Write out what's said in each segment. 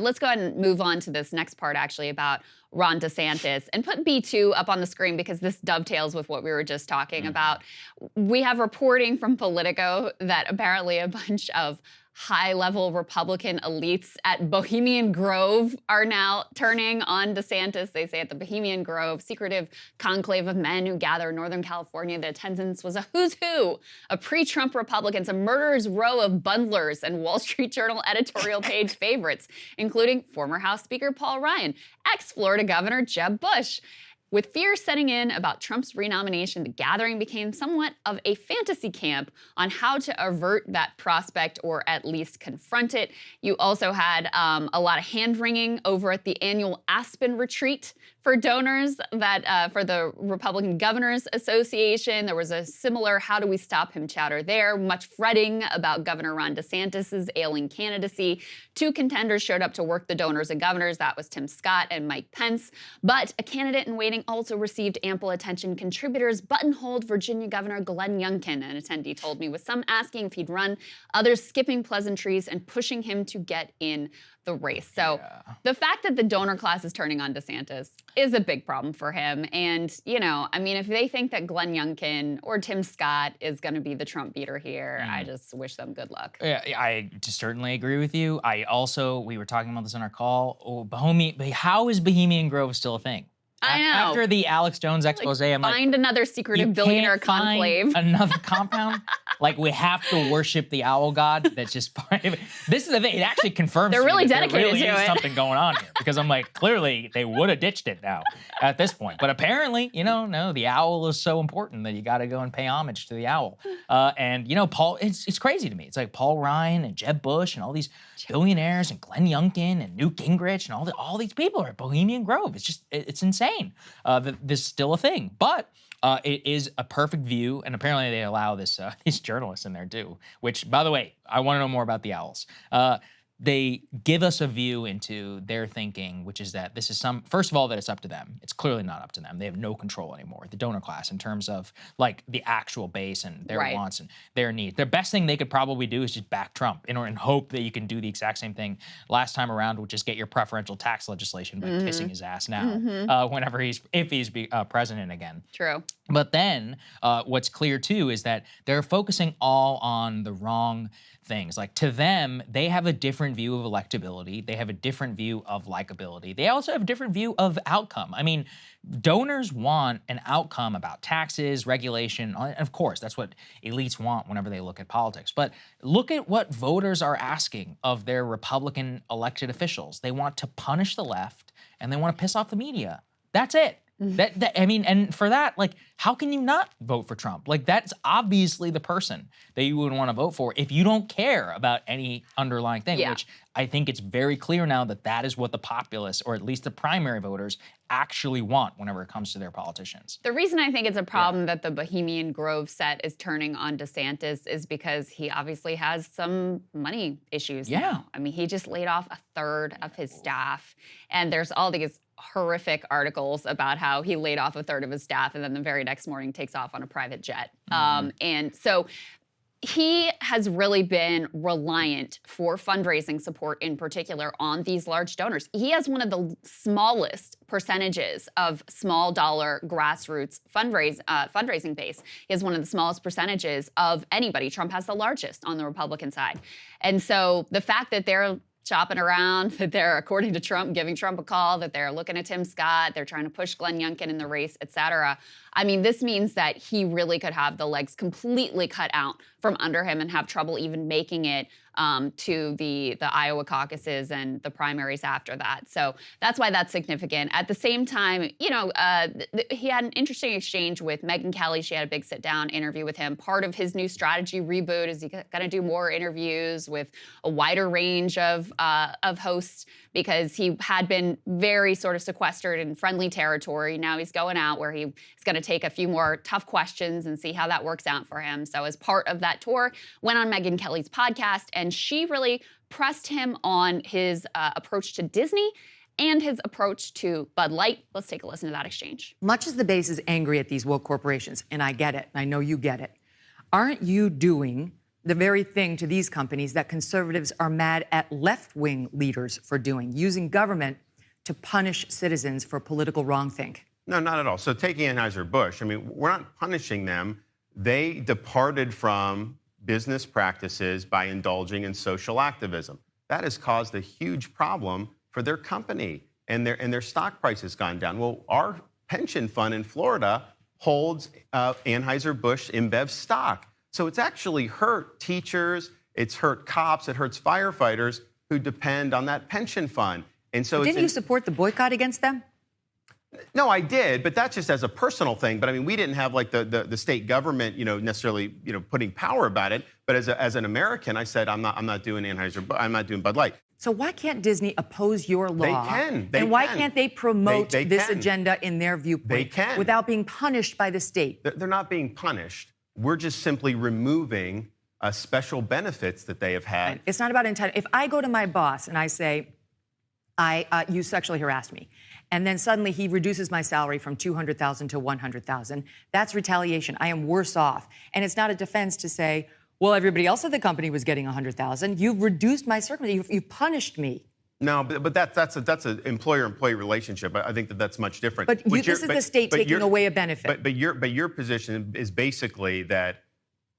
let's go ahead and move on to this next part, actually, about Ron DeSantis. And put B2 up on the screen because this dovetails with what we were just talking about. We have reporting from Politico that apparently a bunch of high-level Republican elites at Bohemian Grove are now turning on DeSantis. They say at the Bohemian Grove, secretive conclave of men who gather in Northern California, the attendance was a who's who of pre-Trump Republicans, a murderer's row of bundlers and Wall Street Journal editorial page favorites, including former House Speaker Paul Ryan, ex-Florida Governor Jeb Bush. With fear setting in about Trump's renomination, the gathering became somewhat of a fantasy camp on how to avert that prospect or at least confront it. You also had a lot of hand-wringing over at the annual Aspen retreat for donors that for the Republican Governors Association. There was a similar how do we stop him chatter there, much fretting about Governor Ron DeSantis' ailing candidacy. Two contenders showed up to work the donors and governors. That was Tim Scott and Mike Pence. But a candidate in waiting also received ample attention. Contributors buttonholed Virginia Governor Glenn Youngkin, an attendee told me, with some asking if he'd run, others skipping pleasantries and pushing him to get in the race. So the fact that the donor class is turning on DeSantis is a big problem for him. And, you know, I mean, if they think that Glenn Youngkin or Tim Scott is going to be the Trump beater here, I just wish them good luck. Yeah, I certainly agree with you. We were talking about this on our call. How is Bohemian Grove still a thing? I know. After the Alex Jones expose, I'm like, find another secretive billionaire conclave. Another compound? Like, we have to worship the owl god that's just part of it. This is the thing. It actually confirms They're really there dedicated really to is it. something going on here. Because I'm like, clearly, they would have ditched it now at this point. But apparently, you know, no, the owl is so important that you got to go and pay homage to the owl. And, you know, it's crazy to me. It's like Paul Ryan and Jeb Bush and all these billionaires and Glenn Youngkin and Newt Gingrich and all these people are at Bohemian Grove. It's just, it's insane that this is still a thing. But it is a perfect view, and apparently they allow these journalists in there too, which, by the way, I want to know more about the owls. They give us a view into their thinking, which is that this is first of all, that it's up to them. It's clearly not up to them. They have no control anymore, the donor class, in terms of like the actual base and their wants and their needs. The best thing they could probably do is just back Trump and hope that you can do the exact same thing last time around, which is get your preferential tax legislation by kissing his ass now, if he's president again. True. But then what's clear too is that they're focusing all on the wrong things. Like, to them, they have a different view of electability. They have a different view of likability. They also have a different view of outcome. I mean, donors want an outcome about taxes, regulation. And of course, that's what elites want whenever they look at politics. But look at what voters are asking of their Republican elected officials. They want to punish the left and they want to piss off the media. That's it. I mean, and for that, like, how can you not vote for Trump? Like, that's obviously the person that you would want to vote for if you don't care about any underlying thing, which I think it's very clear now that that is what the populace, or at least the primary voters, actually want whenever it comes to their politicians. The reason I think it's a problem that the Bohemian Grove set is turning on DeSantis is because he obviously has some money issues now. I mean, he just laid off a third of his staff, and there's all these horrific articles about how he laid off a third of his staff and then the very next morning takes off on a private jet. And so he has really been reliant for fundraising support in particular on these large donors. He has one of the smallest percentages of small dollar grassroots fundraising base. He has one of the smallest percentages of anybody. Trump has the largest on the Republican side. And so the fact that they're shopping around, that they're, according to Trump, giving Trump a call, that they're looking at Tim Scott, they're trying to push Glenn Youngkin in the race, et cetera. I mean, this means that he really could have the legs completely cut out from under him and have trouble even making it to the Iowa caucuses and the primaries after that. So that's why that's significant. At the same time, you know, he had an interesting exchange with Megyn Kelly. She had a big sit-down interview with him. Part of his new strategy reboot is he's going to do more interviews with a wider range of hosts, because he had been very sort of sequestered in friendly territory. Now he's going out where he's going to take a few more tough questions and see how that works out for him. So as part of that tour, went on Megyn Kelly's podcast, and she really pressed him on his approach to Disney and his approach to Bud Light. Let's take a listen to that exchange. Much as the base is angry at these woke corporations, and I get it, I know you get it, aren't you doing the very thing to these companies that conservatives are mad at left-wing leaders for doing, using government to punish citizens for political wrongthink? No, not at all. So taking Anheuser-Busch, I mean, we're not punishing them. They departed from business practices by indulging in social activism. That has caused a huge problem for their company, and their stock price has gone down. Well, our pension fund in Florida holds Anheuser-Busch InBev stock. So it's actually hurt teachers, it's hurt cops, it hurts firefighters who depend on that pension fund. And so didn't you support the boycott against them? No, I did, but that's just as a personal thing. But I mean, we didn't have like the state government, necessarily, putting power about it. But as an American, I said I'm not doing I'm not doing Bud Light. So why can't Disney oppose your law? They can. And why can't they promote this can. agenda in their viewpoint? They can. Without being punished by the state? They're not being punished. We're just simply removing special benefits that they have had. It's not about entitlement. If I go to my boss and I say, you sexually harassed me, and then suddenly he reduces my salary from $200,000 to $100,000, that's retaliation. I am worse off. And it's not a defense to say, well, everybody else at the company was getting $100,000. You've reduced my circumstance. You've punished me. No, but that's an employer-employee relationship. I think that's much different. But this is the state taking away a benefit. But your position is basically that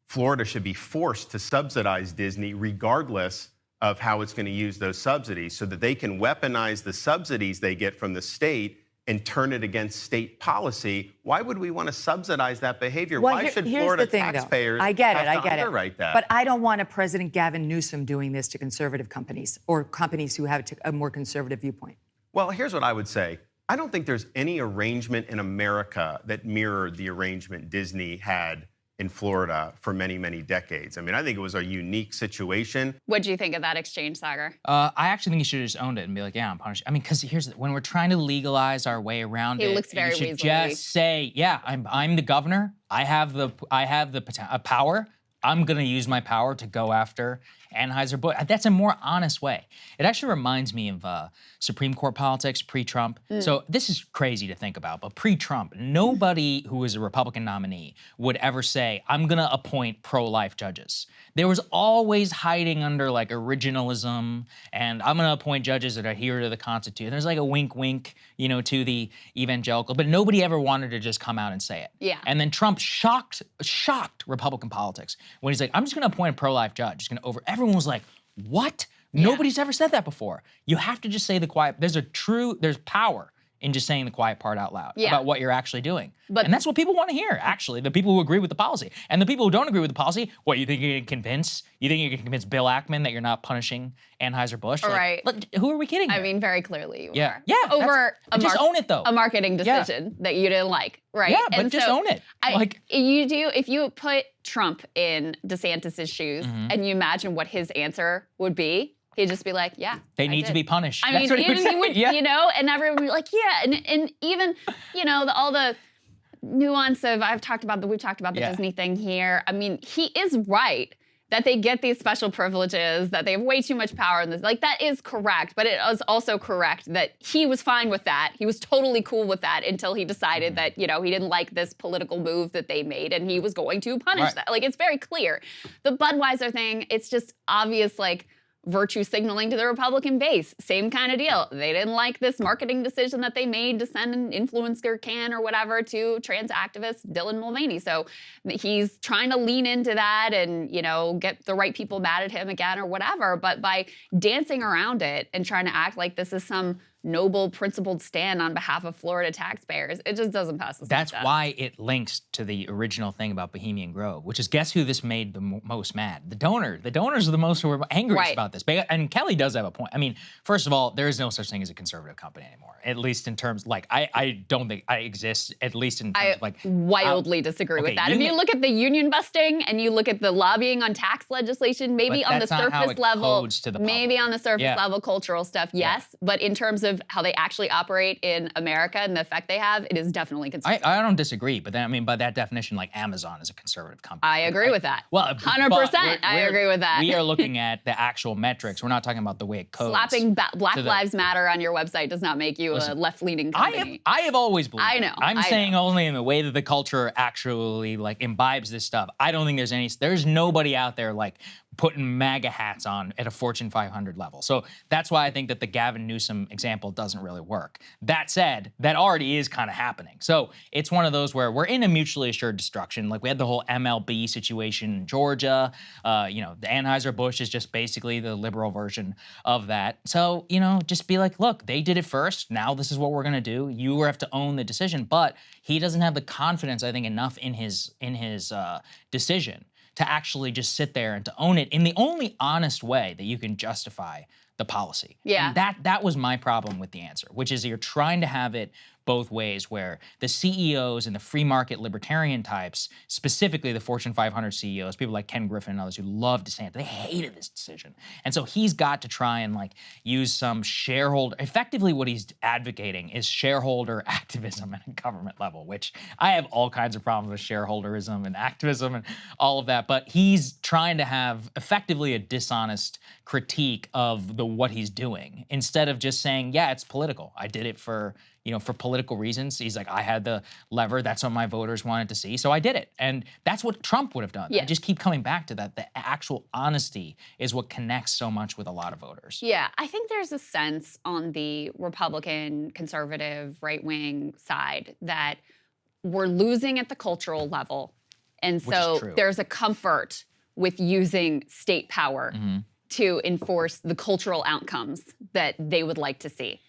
Florida should be forced to subsidize Disney regardless of how it's going to use those subsidies, so that they can weaponize the subsidies they get from the state and turn it against state policy. Why would we want to subsidize that behavior? Well, Why should Florida taxpayers I get have to underwrite that? But I don't want a President Gavin Newsom doing this to conservative companies or companies who have a more conservative viewpoint. Well, here's what I would say. I don't think there's any arrangement in America that mirrored the arrangement Disney had in Florida for many, many decades. I mean, I think it was a unique situation. What do you think of that exchange, Saagar? I actually think you should have just owned it and be like, yeah, I'm punished. I mean, because when we're trying to legalize our way around it, looks very you should weaselly. just say, yeah, I'm the governor. I have the power. I'm going to use my power to go after Anheuser-Busch. That's a more honest way. It actually reminds me of Supreme Court politics pre-Trump. So this is crazy to think about, but pre-Trump, nobody who was a Republican nominee would ever say, I'm going to appoint pro-life judges. There was always hiding under like originalism, and I'm going to appoint judges that adhere to the Constitution. There's like a wink, wink, to the evangelical, but nobody ever wanted to just come out and say it. Yeah. And then Trump shocked Republican politics when he's like, I'm just going to appoint a pro-life judge. Everyone was like, what? Yeah. Nobody's ever said that before. You have to just say the quiet. There's power in just saying the quiet part out loud about what you're actually doing. And that's what people want to hear, actually, the people who agree with the policy. And the people who don't agree with the policy, what, you think you can convince? You think you can convince Bill Ackman that you're not punishing Anheuser-Busch? Right. Who are we kidding here? I mean, very clearly you Yeah. are. Yeah. Over just own it, though. a marketing decision that you didn't like, right? Yeah, but just own it. If you put Trump in DeSantis' shoes and you imagine what his answer would be, he'd just be like, yeah. They need to be punished. I That's mean, what he would say. and everyone would be like, yeah. And even, all the nuance of, we've talked about the Disney thing here. I mean, he is right that they get these special privileges, that they have way too much power in this. Like, that is correct, but it is also correct that he was fine with that. He was totally cool with that until he decided that, he didn't like this political move that they made and he was going to punish that. Like, it's very clear. The Budweiser thing, it's just obvious, like, virtue signaling to the Republican base. Same kind of deal. They didn't like this marketing decision that they made to send an influencer can or whatever to trans activist Dylan Mulvaney. So he's trying to lean into that and, get the right people mad at him again or whatever. But by dancing around it and trying to act like this is some noble, principled stand on behalf of Florida taxpayers, it just doesn't pass the That's why it links to the original thing about Bohemian Grove, which is, guess who this made the most mad? The donors. The donors are the most who are angriest about this. And Kelly does have a point. I mean, first of all, there is no such thing as a conservative company anymore, at least in terms, like, I don't think I exist, at least in terms of, like... wildly disagree with that. If you look at the union busting and you look at the lobbying on tax legislation, maybe on the surface level, cultural stuff, yes, but in terms of of how they actually operate in America and the effect they have, it is definitely conservative. I don't disagree, but then, I mean, by that definition, like Amazon is a conservative company. I agree with that. Well, 100%, I agree with that. We are looking at the actual metrics. We're not talking about the way it codes. Slapping Black Lives Matter on your website does not make you a left-leaning company. I have always believed I know. that. I'm saying only in the way that the culture actually like imbibes this stuff. I don't think there's nobody out there like putting MAGA hats on at a Fortune 500 level. So that's why I think that the Gavin Newsom example doesn't really work. That said, that already is kind of happening. So it's one of those where we're in a mutually assured destruction. Like we had the whole MLB situation in Georgia. You know, the Anheuser-Busch is just basically the liberal version of that. So, you know, just be like, look, they did it first. Now this is what we're gonna do. You have to own the decision. But he doesn't have the confidence, I think, enough in his decision to actually just sit there and to own it in the only honest way that you can justify the policy. Yeah. And that was my problem with the answer, which is you're trying to have it both ways, where the CEOs and the free market libertarian types, specifically the Fortune 500 CEOs, people like Ken Griffin and others who love DeSantis, they hated this decision. And so he's got to try and like use some shareholder, effectively what he's advocating is shareholder activism at a government level, which I have all kinds of problems with shareholderism and activism and all of that, but he's trying to have effectively a dishonest critique of what he's doing instead of just saying, yeah, it's political. I did it for political reasons. He's like, I had the lever. That's what my voters wanted to see. So I did it. And that's what Trump would have done. Yeah. I just keep coming back to that. The actual honesty is what connects so much with a lot of voters. Yeah, I think there's a sense on the Republican, conservative, right-wing side that we're losing at the cultural level. And so there's a comfort with using state power to enforce the cultural outcomes that they would like to see.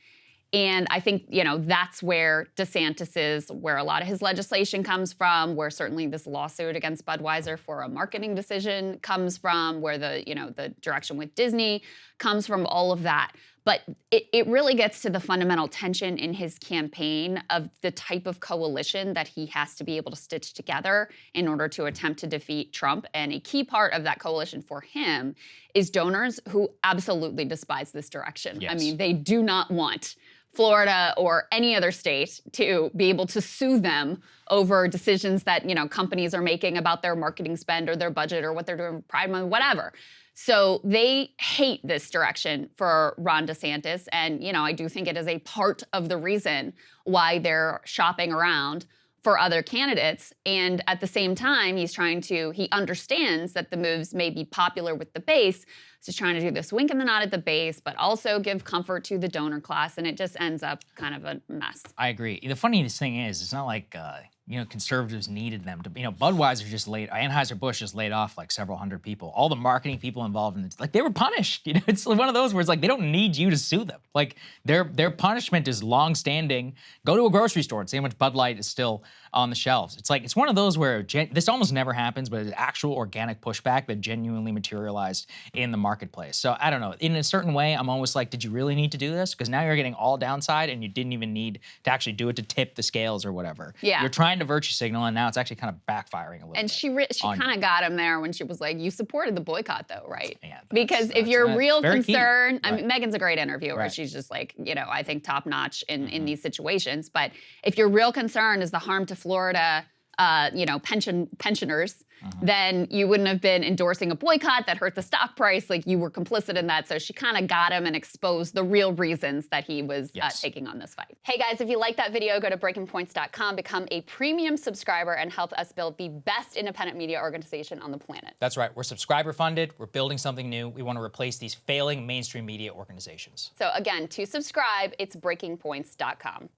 And I think, you know, that's where DeSantis is, where a lot of his legislation comes from, where certainly this lawsuit against Budweiser for a marketing decision comes from, where the direction with Disney comes from, all of that. But it really gets to the fundamental tension in his campaign of the type of coalition that he has to be able to stitch together in order to attempt to defeat Trump. And a key part of that coalition for him is donors who absolutely despise this direction. Yes. I mean, they do not want Florida or any other state to be able to sue them over decisions that, you know, companies are making about their marketing spend or their budget or what they're doing for Pride Month, whatever. So they hate this direction for Ron DeSantis. And, you know, I do think it is a part of the reason why they're shopping around for other candidates. And at the same time, he understands that the moves may be popular with the base. So he's trying to do this wink and the nod at the base, but also give comfort to the donor class. And it just ends up kind of a mess. I agree. The funniest thing is, it's not like, conservatives needed them to, Budweiser Anheuser-Busch just laid off like several hundred people. All the marketing people involved in it, like they were punished. It's one of those where it's like, they don't need you to sue them. Like their punishment is long-standing. Go to a grocery store and see how much Bud Light is still on the shelves. It's like, it's one of those where this almost never happens, but it's actual organic pushback that genuinely materialized in the marketplace. So I don't know. In a certain way, I'm almost like, did you really need to do this? Because now you're getting all downside and you didn't even need to actually do it to tip the scales or whatever. Yeah. You're trying to virtue signal, and now it's actually kind of backfiring a little bit. And she kind of got him there when she was like, you supported the boycott though, right? Yeah, because if you're real concerned, I mean, Right. Megyn's a great interviewer. Right. She's just like, I think top notch in these situations. But if your real concern is the harm to Florida, pensioners, then you wouldn't have been endorsing a boycott that hurt the stock price. Like you were complicit in that. So she kind of got him and exposed the real reasons that he was taking on this fight. Hey guys, if you like that video, go to breakingpoints.com, become a premium subscriber and help us build the best independent media organization on the planet. That's right. We're subscriber funded. We're building something new. We want to replace these failing mainstream media organizations. So again, to subscribe, it's breakingpoints.com.